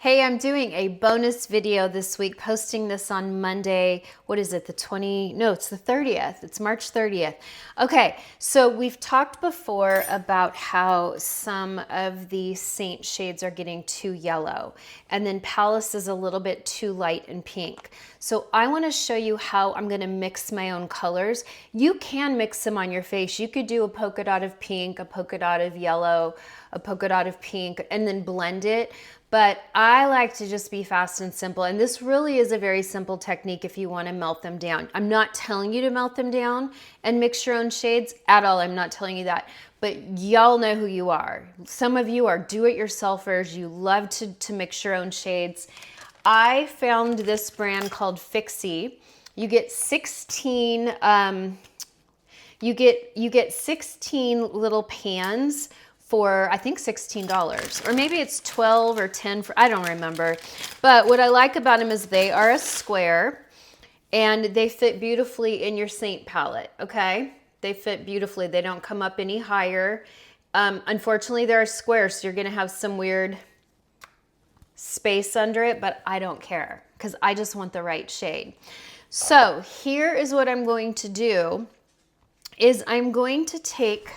Hey, I'm doing a bonus video this week, posting this on Monday. What is it, it's the 30th. It's March 30th. Okay, so we've talked before about how some of the Seint shades are getting too yellow, and then Palace is a little bit too light and pink. So I wanna show you how I'm gonna mix my own colors. You can mix them on your face. You could do a polka dot of pink, a polka dot of yellow, a polka dot of pink, and then blend it. But I like to just be fast and simple. And this really is a very simple technique if you want to melt them down. I'm not telling you to melt them down and mix your own shades at all. I'm not telling you that. But y'all know who you are. Some of you are do-it-yourselfers. You love to mix your own shades. I found this brand called FIXY. You get 16 you get 16 little pans for I think $16, or maybe it's 12 or 10 for, I don't remember. But what I like about them is they are a square and they fit beautifully in your Seint palette, okay? They fit beautifully. They don't come up any higher. Unfortunately, they're a square, so you're gonna have some weird space under it, but I don't care because I just want the right shade. So here is what I'm going to do is I'm going to take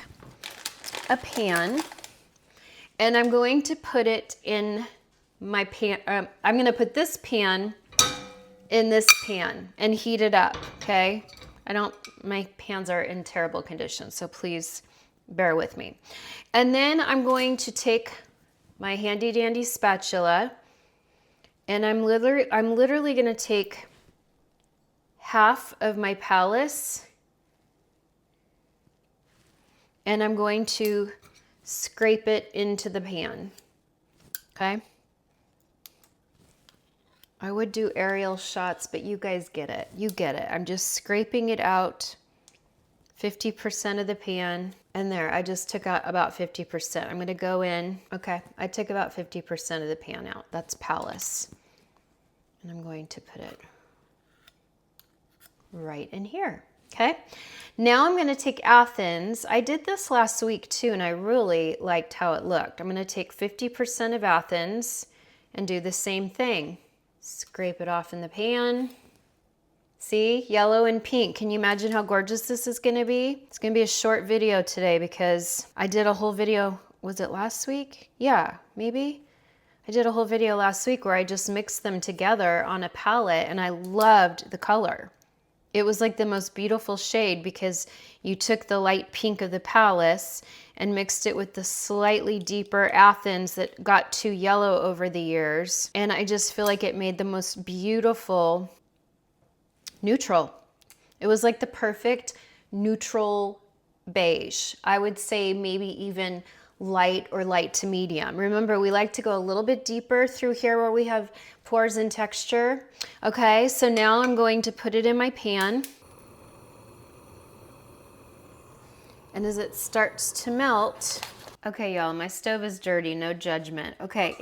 a pan and I'm going to put it in my pan. I'm going to put this pan in this pan and heat it up, okay? My pans are in terrible condition, so please bear with me. And then I'm going to take my handy dandy spatula and I'm literally going to take half of my Palace and I'm going to scrape it into the pan, okay? I would do aerial shots, but you guys get it. You get it. I'm just scraping it out, 50% of the pan, and there, I just took out about 50%. I'm gonna go in, okay, I took about 50% of the pan out. That's Palace. And I'm going to put it right in here. Okay, now I'm going to take Athens. I did this last week too, and I really liked how it looked. I'm going to take 50% of Athens and do the same thing. Scrape it off in the pan. See, yellow and pink. Can you imagine how gorgeous this is going to be? It's going to be a short video today because I did a whole video. Was it last week? Yeah, maybe. I did a whole video last week where I just mixed them together on a palette and I loved the color. It was like the most beautiful shade because you took the light pink of the Palace and mixed it with the slightly deeper Athens that got too yellow over the years. And I just feel like it made the most beautiful neutral. It was like the perfect neutral beige. I would say maybe even light or light to medium. Remember, we like to go a little bit deeper through here where we have pores and texture. Okay, so now I'm going to put it in my pan. And as it starts to melt, okay, y'all, my stove is dirty, no judgment. Okay,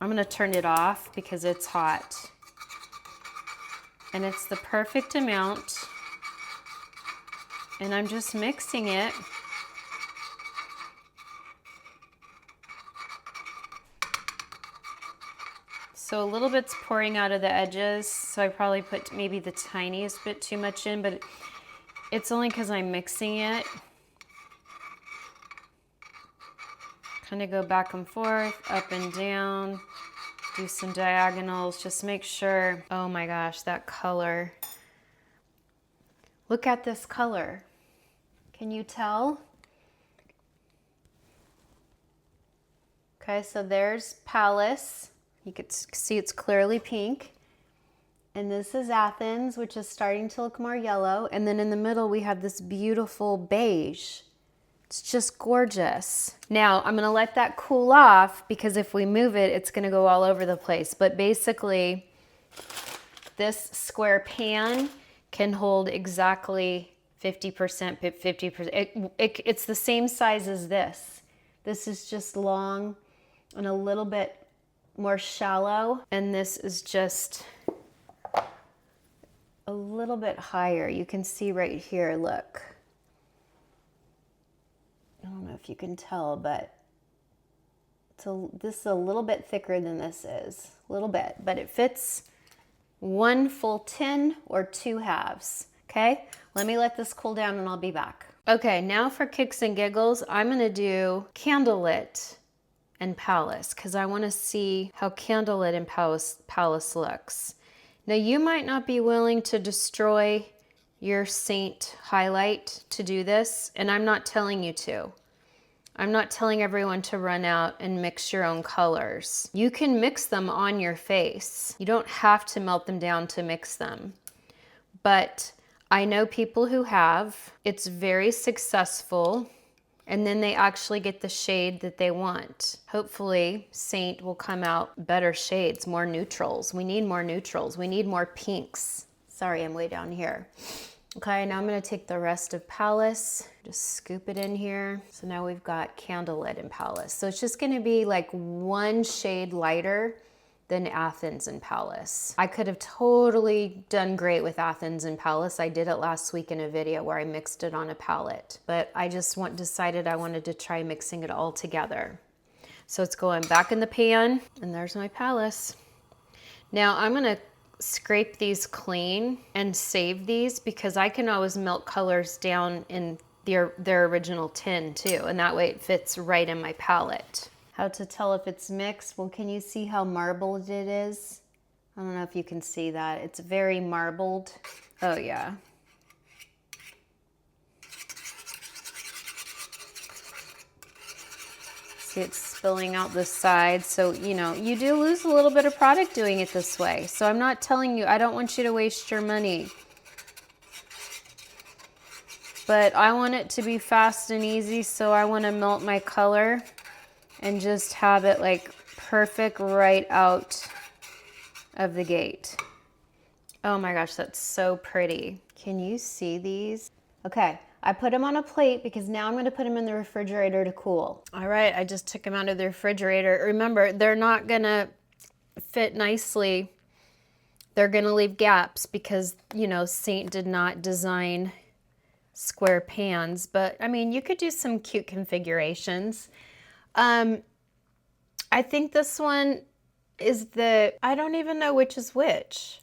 I'm gonna turn it off because it's hot. And it's the perfect amount. And I'm just mixing it. So a little bit's pouring out of the edges, so I probably put maybe the tiniest bit too much in, but it's only because I'm mixing it. Kind of go back and forth, up and down, do some diagonals, just make sure. Oh my gosh, that color. Look at this color. Can you tell? Okay, so there's Palace. You could see it's clearly pink. And this is Athens, which is starting to look more yellow. And then in the middle, we have this beautiful beige. It's just gorgeous. Now, I'm gonna let that cool off because if we move it, it's gonna go all over the place. But basically, this square pan can hold exactly 50%, 50%. It's the same size as this. This is just long and a little bit more shallow, and this is just a little bit higher. You can see right here, look. I don't know if you can tell, but This is a little bit thicker than this is, a little bit, but it fits one full tin or 2 halves. Okay, let me let this cool down and I'll be back. Okay, now for kicks and giggles, I'm gonna do Candlelit and Palace because I want to see how Candlelit and Palace looks. Now you might not be willing to destroy your Seint highlight to do this, and I'm not telling you to. I'm not telling everyone to run out and mix your own colors. You can mix them on your face. You don't have to melt them down to mix them. But I know people who have. It's very successful. And then they actually get the shade that they want. Hopefully, Seint will come out better shades, more neutrals. We need more neutrals. We need more pinks. Sorry, I'm way down here. Okay, now I'm gonna take the rest of Palace, just scoop it in here. So now we've got Candlelit and Palace. So it's just gonna be like 1 shade lighter than Athens and Palace. I could have totally done great with Athens and Palace. I did it last week in a video where I mixed it on a palette, but I just decided I wanted to try mixing it all together. So it's going back in the pan, and there's my Palace. Now I'm gonna scrape these clean and save these because I can always melt colors down in their original tin too, and that way it fits right in my palette. How to tell if it's mixed? Well, can you see how marbled it is? I don't know if you can see that. It's very marbled. Oh yeah. See, it's spilling out the side. So, you know, you do lose a little bit of product doing it this way. So I'm not telling you, I don't want you to waste your money. But I want it to be fast and easy, so I want to melt my color and just have it like perfect right out of the gate. Oh my gosh, that's so pretty. Can you see these? Okay, I put them on a plate because now I'm gonna put them in the refrigerator to cool. All right, I just took them out of the refrigerator. Remember, they're not gonna fit nicely. They're gonna leave gaps because, you know, Seint did not design square pans, but I mean, you could do some cute configurations. I think this one is I don't even know which is which.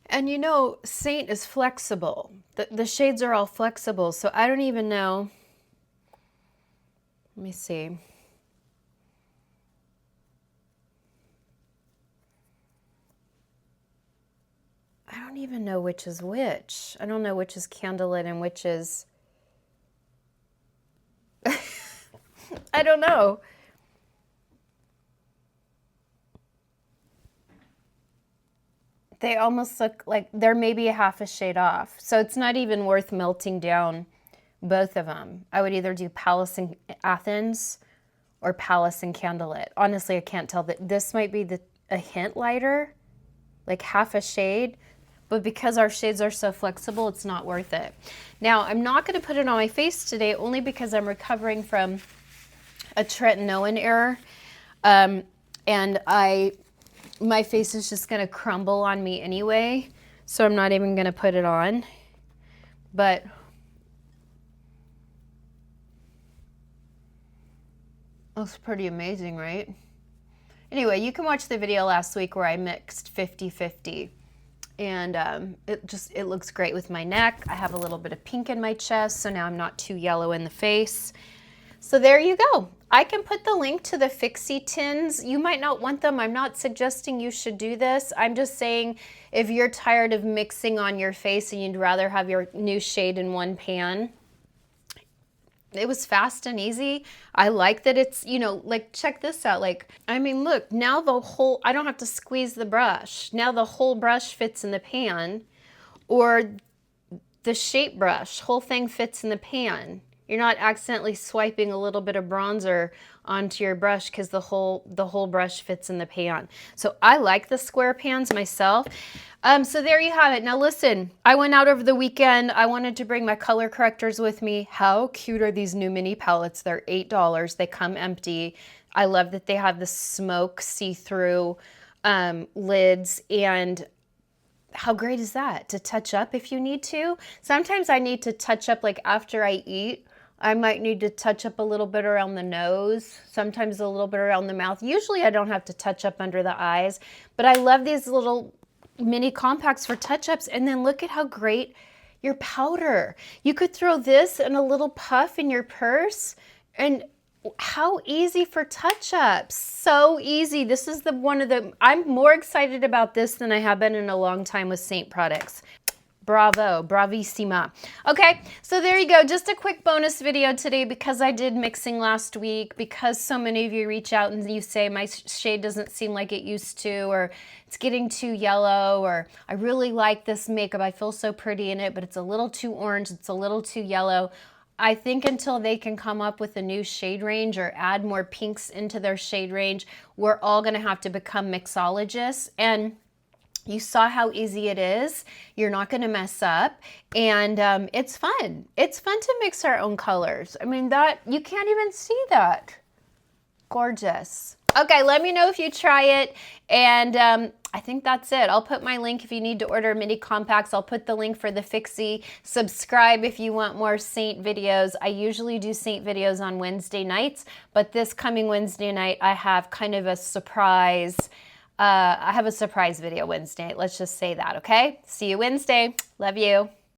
And you know, Seint is flexible. The shades are all flexible, so I don't even know. Let me see. I don't even know which is which. I don't know which is Candlelit and which is... I don't know. They almost look like they're maybe a half a shade off. So it's not even worth melting down both of them. I would either do Palace and Athens or Palace and Candlelit. Honestly, I can't tell. That this might be a hint lighter, like half a shade, but because our shades are so flexible, it's not worth it. Now, I'm not gonna put it on my face today only because I'm recovering from a tretinoin error. And my face is just gonna crumble on me anyway, so I'm not even gonna put it on. But looks pretty amazing, right? Anyway, you can watch the video last week where I mixed 50-50. And it looks great with my neck. I have a little bit of pink in my chest, so now I'm not too yellow in the face. So there you go. I can put the link to the FIXY tins. You might not want them. I'm not suggesting you should do this. I'm just saying if you're tired of mixing on your face and you'd rather have your new shade in one pan, it was fast and easy. I like that it's, you know, like check this out. Like, I mean, look, now I don't have to squeeze the brush. Now the whole brush fits in the pan, or the shape brush, whole thing fits in the pan. You're not accidentally swiping a little bit of bronzer onto your brush because the whole brush fits in the pan. So I like the square pans myself. So there you have it. Now listen, I went out over the weekend. I wanted to bring my color correctors with me. How cute are these new mini palettes? They're $8. They come empty. I love that they have the smoke see-through lids, and how great is that to touch up if you need to? Sometimes I need to touch up like after I eat I might need to touch up a little bit around the nose, sometimes a little bit around the mouth. Usually I don't have to touch up under the eyes, but I love these little mini compacts for touch-ups. And then look at how great your powder. You could throw this in a little puff in your purse, and how easy for touch-ups. So easy. This is I'm more excited about this than I have been in a long time with Seint products. Bravo, bravissima. Okay, so there you go. Just a quick bonus video today because I did mixing last week, because so many of you reach out and you say my shade doesn't seem like it used to, or it's getting too yellow, or I really like this makeup. I feel so pretty in it, but it's a little too orange. It's a little too yellow. I think until they can come up with a new shade range or add more pinks into their shade range, we're all gonna have to become mixologists. And you saw how easy it is. You're not gonna mess up, and it's fun. It's fun to mix our own colors. I mean, that you can't even see that. Gorgeous. Okay, let me know if you try it, and I think that's it. I'll put my link if you need to order mini compacts. I'll put the link for the FIXY. Subscribe if you want more Seint videos. I usually do Seint videos on Wednesday nights, but this coming Wednesday night, I have kind of a surprise. I have a surprise video Wednesday. Let's just say that, okay? See you Wednesday. Love you.